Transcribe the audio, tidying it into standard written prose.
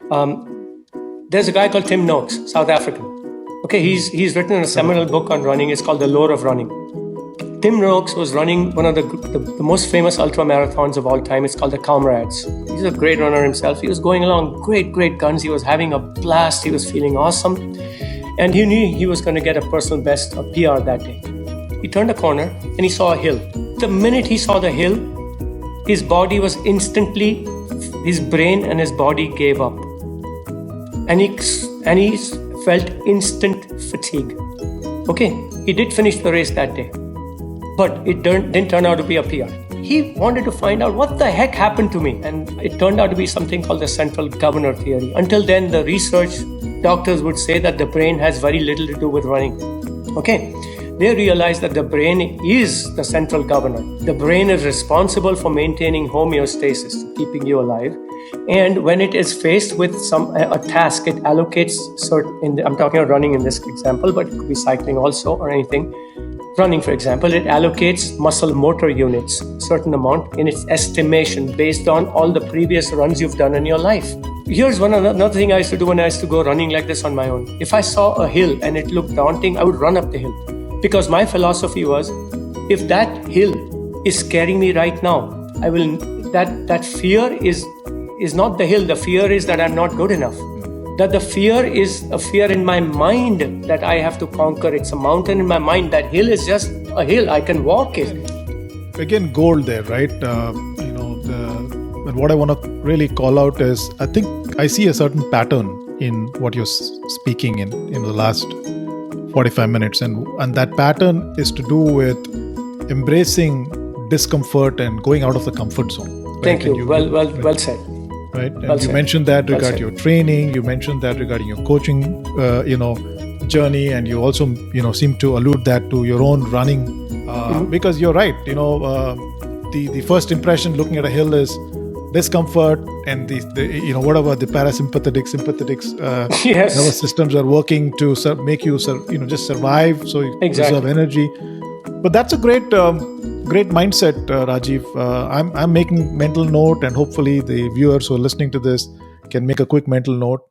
There's a guy called Tim Noakes, South African. Okay, he's written a seminal book on running. It's called The Lore of Running. Tim Noakes was running one of the most famous ultra marathons of all time. It's called the Comrades. He's a great runner himself. He was going along great guns. He was having a blast. He was feeling awesome. And he knew he was going to get a personal best, a PR that day. He turned a corner and he saw a hill. The minute he saw the hill, his body was instantly, his brain and his body gave up. And he felt instant fatigue. Okay, he did finish the race that day, but it didn't turn out to be a PR. He wanted to find out what the heck happened to me. And it turned out to be something called the central governor theory. Until then, the research doctors would say that the brain has very little to do with running. Okay, they realized that the brain is the central governor. The brain is responsible for maintaining homeostasis, keeping you alive. And when it is faced with a task, it allocates I'm talking about running in this example, but it could be cycling also or anything. Running, for example, it allocates muscle motor units, certain amount in its estimation based on all the previous runs you've done in your life. Here's another thing I used to do when I used to go running like this on my own. If I saw a hill and it looked daunting, I would run up the hill. Because my philosophy was, if that hill is scaring me right now, that fear is not the hill. The fear is that I'm not good enough. That the fear is a fear in my mind that I have to conquer. It's a mountain in my mind. That hill is just a hill. I can walk it. Again, gold there, right? But what I want to really call out is, I think I see a certain pattern in what you're speaking in the last 45 minutes. And that pattern is to do with embracing discomfort and going out of the comfort zone. Right? Thank you. Well said. Right, and you mentioned that regarding your training. You mentioned that regarding your coaching, journey, and you also, seem to allude that to your own running, because you're right. The first impression looking at a hill is discomfort, and the whatever the parasympathetic, sympathetic yes. nervous systems are working to make you just survive, so you preserve energy. But that's a great mindset, Rajeev. I'm making mental note, and hopefully the viewers who are listening to this can make a quick mental note.